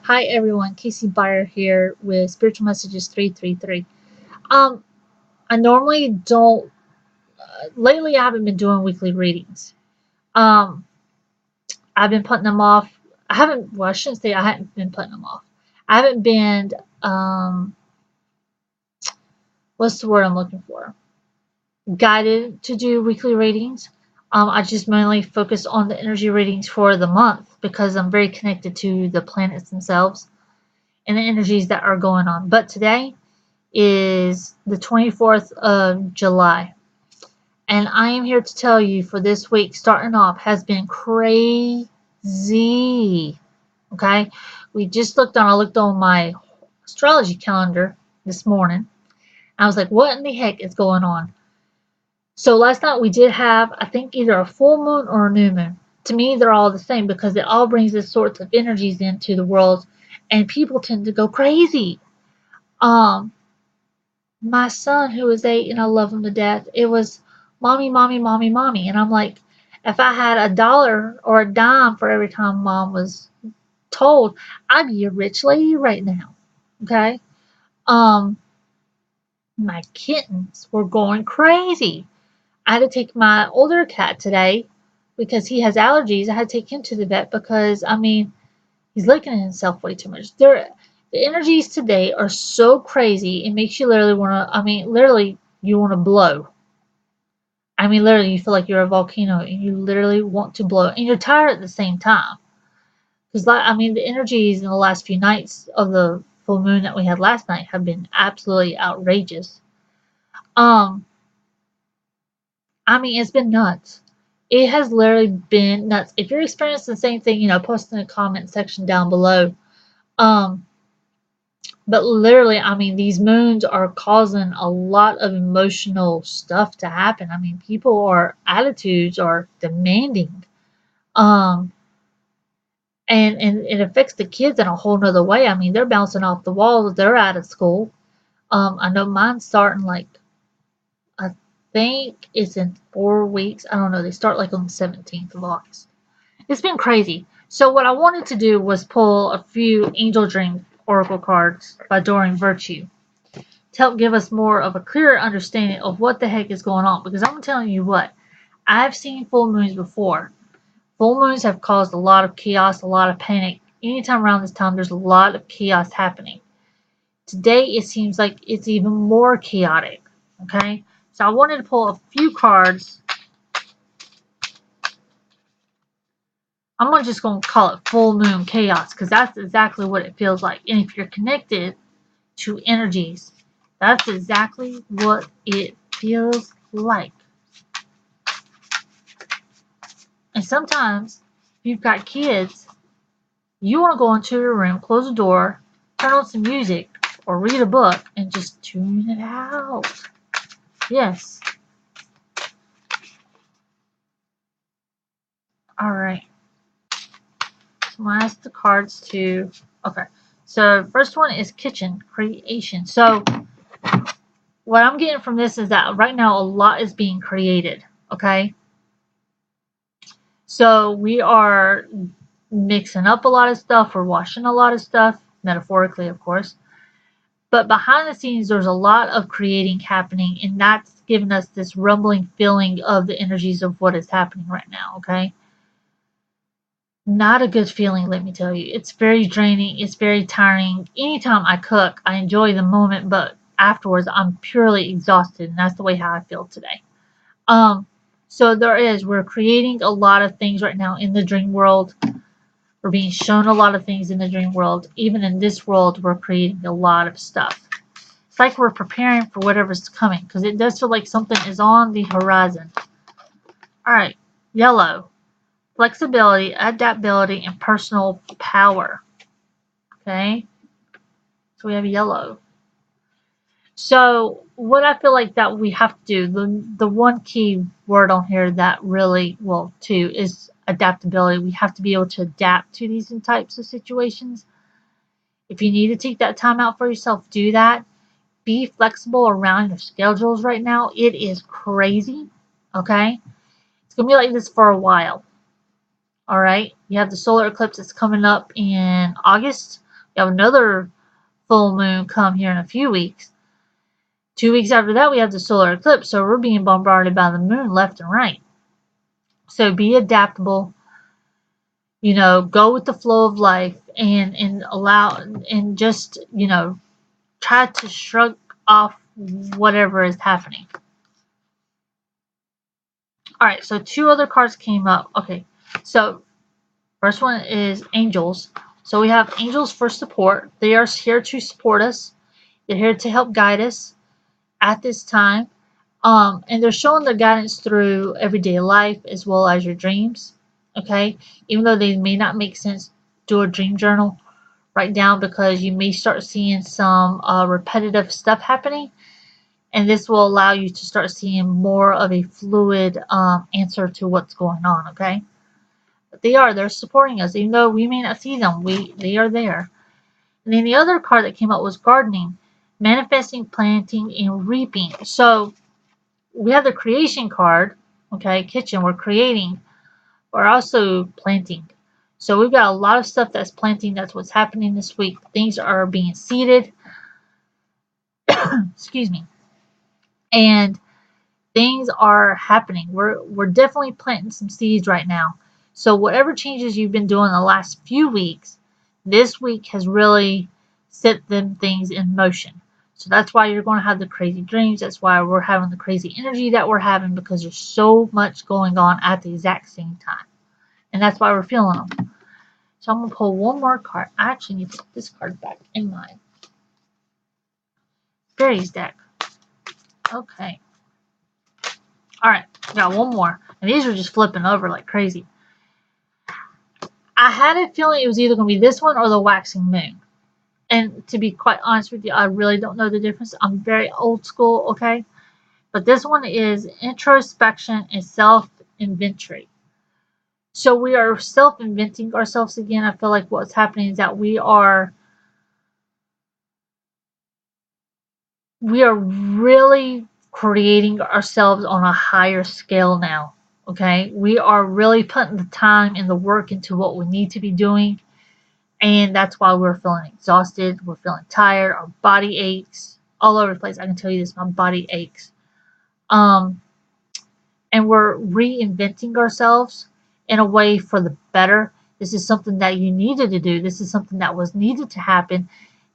Hi everyone, Casey Byer here with Spiritual Messages 333. Um, I normally don't. Lately, I haven't been doing weekly readings. Um, I've been putting them off. I haven't. Well, I shouldn't say I haven't been putting them off. I haven't been. What's the word I'm looking for? Guided to do weekly readings. I just mainly focus on the energy readings for the month because I'm very connected to the planets themselves and the energies that are going on. But today is the 24th of July. And I am here to tell you for this week, starting off, has been crazy. Okay? I looked on my astrology calendar this morning. I was like, what in the heck is going on? So last night we did have, I think, either a full moon or a new moon. To me, they're all the same because it all brings this sorts of energies into the world, and people tend to go crazy. Um, my son, who is 8 and I love him to death, it was mommy, mommy, mommy, mommy. And I'm like, if I had a dollar or a dime for every time mom was told, I'd be a rich lady right now. Okay. Um, my kittens were going crazy. I had to take my older cat today because he has allergies. I had to take him to the vet because, I mean, he's licking himself way too much. The energies today are so crazy. It makes you literally want to, I mean, literally, you want to blow. I mean, literally, you feel like you're a volcano and you literally want to blow. And you're tired at the same time. Because, I mean, the energies in the last few nights of the full moon that we had last night have been absolutely outrageous. Um, I mean, it's been nuts. It has literally been nuts. If you're experiencing the same thing, post in the comment section down below. Um, But literally, I mean, these moons are causing a lot of emotional stuff to happen. I mean, people are attitudes are demanding. Um, and it affects the kids in a whole nother way. I mean, they're bouncing off the walls. They're out of school. I know mine's starting like I think it's in 4 weeks. I don't know. They start like on the 17th of August. It's been crazy. So what I wanted to do was pull a few Angel Dream Oracle cards by Doreen Virtue to help give us more of a clearer understanding of what the heck is going on. Because I'm telling you what, I've seen full moons before. Full moons have caused a lot of chaos, a lot of panic. Anytime around this time, there's a lot of chaos happening. Today, it seems like it's even more chaotic. Okay? So I wanted to pull a few cards. Just going to call it full moon chaos because that's exactly what it feels like. And if you're connected to energies, that's exactly what it feels like. And sometimes, if you've got kids, you want to go into your room, close the door, turn on some music, or read a book, and just tune it out. Yes. Alright. So I'm going to ask the cards to... Okay. So, first one is kitchen creation. So, what I'm getting from this is that right now a lot is being created. Okay? So, we are mixing up a lot of stuff. We're washing a lot of stuff. Metaphorically, of course. But behind the scenes, there's a lot of creating happening, and that's giving us this rumbling feeling of the energies of what is happening right now, okay? Not a good feeling, let me tell you. It's very draining. It's very tiring. Anytime I cook, I enjoy the moment, but afterwards, I'm purely exhausted, and that's the way how I feel today. Um, so we're creating a lot of things right now in the dream world. We're being shown a lot of things in the dream world. Even in this world, we're creating a lot of stuff. It's like we're preparing for whatever's coming because it does feel like something is on the horizon. Alright, yellow. Flexibility, adaptability, and personal power. Okay? So we have yellow. So what I feel like that we have to do, the one key word on here that really, well, too, is adaptability. We have to be able to adapt to these types of situations. If you need to take that time out for yourself, do that. Be flexible around your schedules right now. It is crazy. Okay? It's going to be like this for a while. Alright? You have the solar eclipse that's coming up in August. You have another full moon come here in a few weeks. 2 weeks after that, we have the solar eclipse. So we're being bombarded by the moon left and right. So be adaptable. Go with the flow of life and allow and just, try to shrug off whatever is happening. All right, so 2 other cards came up. Okay, so first one is angels. So we have angels for support. They are here to support us. They're here to help guide us at this time. And they're showing their guidance through everyday life as well as your dreams. Okay, even though they may not make sense, do a dream journal. Write down, because you may start seeing some repetitive stuff happening, and this will allow you to start seeing more of a fluid answer to what's going on. Okay, but they're supporting us, even though we may not see them. They are there. And then the other card that came up was gardening, manifesting, planting, and reaping. So we have the creation card. Okay, kitchen. We're creating. We're also planting. So we've got a lot of stuff that's planting. That's what's happening this week. Things are being seeded. Excuse me. And things are happening. We're definitely planting some seeds right now. So whatever changes you've been doing the last few weeks, this week has really set them things in motion. So that's why you're going to have the crazy dreams. That's why we're having the crazy energy that we're having, because there's so much going on at the exact same time. And that's why we're feeling them. So I'm going to pull one more card. I actually need to put this card back in my fairies deck. Okay. Alright, got one more. And these are just flipping over like crazy. I had a feeling it was either going to be this one or the waxing moon. And to be quite honest with you, I really don't know the difference. I'm very old school, okay? But this one is introspection and self-inventory. So we are self-inventing ourselves again. I feel like what's happening is that we are really creating ourselves on a higher scale now. Okay, we are really putting the time and the work into what we need to be doing, and that's why we're feeling exhausted. We're feeling tired. Our body aches all over the place. I can tell you this: my body aches. Um, and we're reinventing ourselves in a way for the better. This is something that you needed to do. This is something that was needed to happen,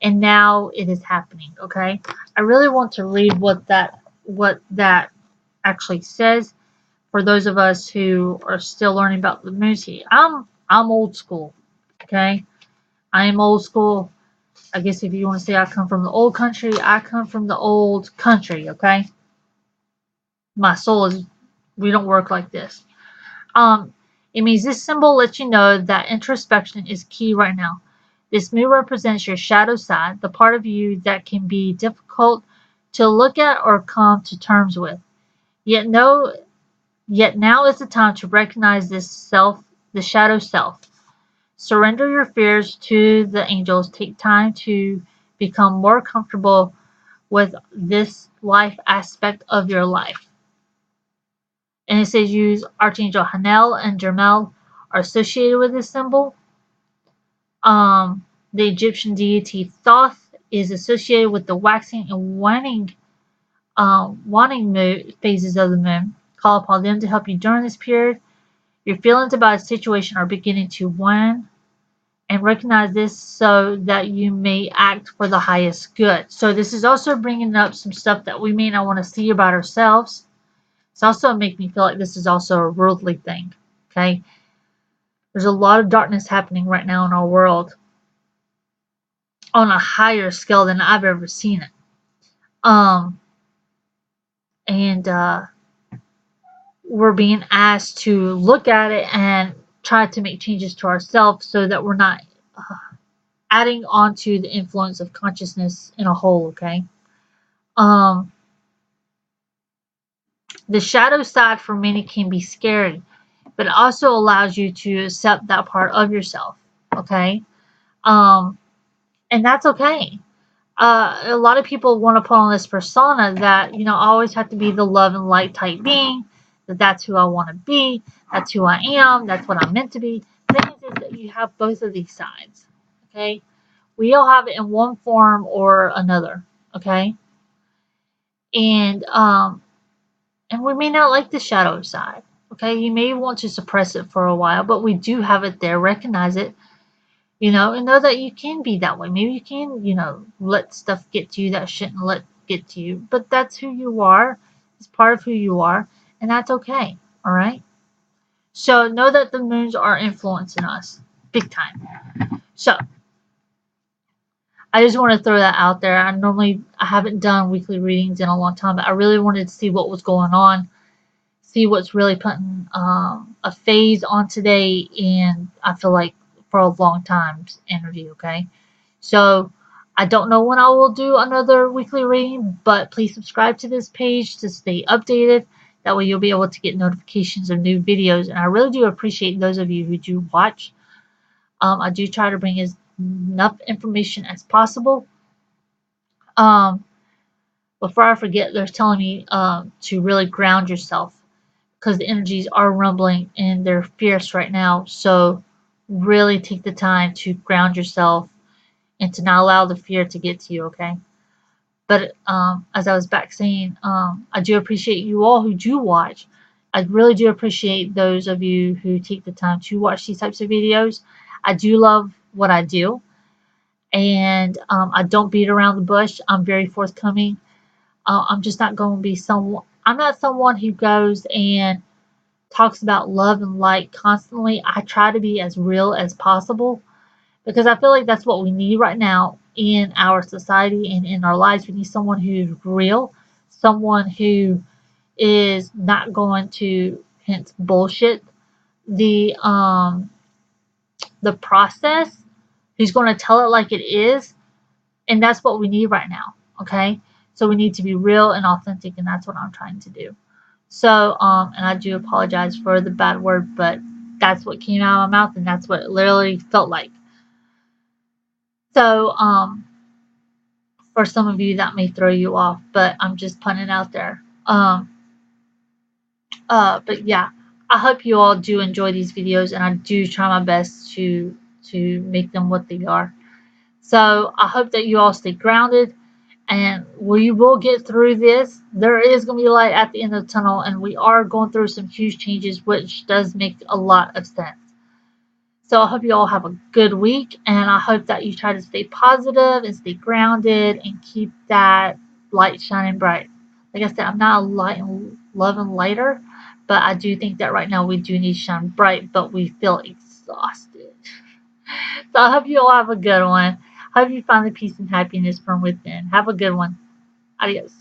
and now it is happening. Okay, I really want to read what that actually says for those of us who are still learning about the moon seed. I'm old school. Okay, I am old school. I guess if you want to say I come from the old country, I come from the old country. Okay, my soul is. We don't work like this. It means this symbol lets you know that introspection is key right now. This moon represents your shadow side, the part of you that can be difficult to look at or come to terms with. Yet now is the time to recognize this self, the shadow self. Surrender your fears to the angels. Take time to become more comfortable with this life aspect of your life. And it says use Archangel Hanel and Jermel are associated with this symbol. The Egyptian deity Thoth is associated with the waxing and waning phases of the moon. Call upon them to help you during this period. Your feelings about a situation are beginning to wane, and recognize this so that you may act for the highest good. So this is also bringing up some stuff that we may not want to see about ourselves. It's also making me feel like this is also a worldly thing. Okay, there's a lot of darkness happening right now in our world on a higher scale than I've ever seen it. And we're being asked to look at it and try to make changes to ourselves so that we're not adding on to the influence of consciousness in a whole. Okay. The shadow side for many can be scary, but it also allows you to accept that part of yourself. Okay. And that's okay. A lot of people want to put on this persona that, I always have to be the love and light type being, that's who I want to be, that's who I am, that's what I'm meant to be. The thing is that you have both of these sides, okay? We all have it in one form or another, okay? And and we may not like the shadow side, okay? You may want to suppress it for a while, but we do have it there. Recognize it, and know that you can be that way. Maybe you can, let stuff get to you that shouldn't let get to you, but that's who you are. It's part of who you are, and that's okay. All right. So know that the moons are influencing us big time. So I just want to throw that out there. I haven't done weekly readings in a long time, but I really wanted to see what was going on, see what's really putting a phase on today, and I feel like for a long time's energy. Okay, so I don't know when I will do another weekly reading, but please subscribe to this page to stay updated. That way you'll be able to get notifications of new videos, and I really do appreciate those of you who do watch. I do try to bring as enough information as possible. Um, Before I forget, they're telling me to really ground yourself because the energies are rumbling and they're fierce right now. So really take the time to ground yourself and to not allow the fear to get to you, okay? But as I was back saying, I do appreciate you all who do watch. I really do appreciate those of you who take the time to watch these types of videos. I do love what I do, and I don't beat around the bush. I'm very forthcoming. I'm just not going to be someone. I'm not someone who goes and talks about love and light constantly. I try to be as real as possible because I feel like that's what we need right now in our society and in our lives. We need someone who's real, someone who is not going to hence bullshit the process, who's going to tell it like it is, and that's what we need right now. Okay, so we need to be real and authentic, and that's what I'm trying to do. So, and I do apologize for the bad word, but that's what came out of my mouth, and that's what it literally felt like. So, for some of you that may throw you off, but I'm just putting it out there. But yeah, I hope you all do enjoy these videos, and I do try my best to make them what they are. So I hope that you all stay grounded, and we will get through this. There is going to be light at the end of the tunnel, and we are going through some huge changes, which does make a lot of sense. So I hope you all have a good week, and I hope that you try to stay positive and stay grounded and keep that light shining bright. Like I said, I'm not a light and love and lighter, but I do think that right now we do need to shine bright, but we feel exhausted. So I hope you all have a good one. I hope you find the peace and happiness from within. Have a good one. Adios.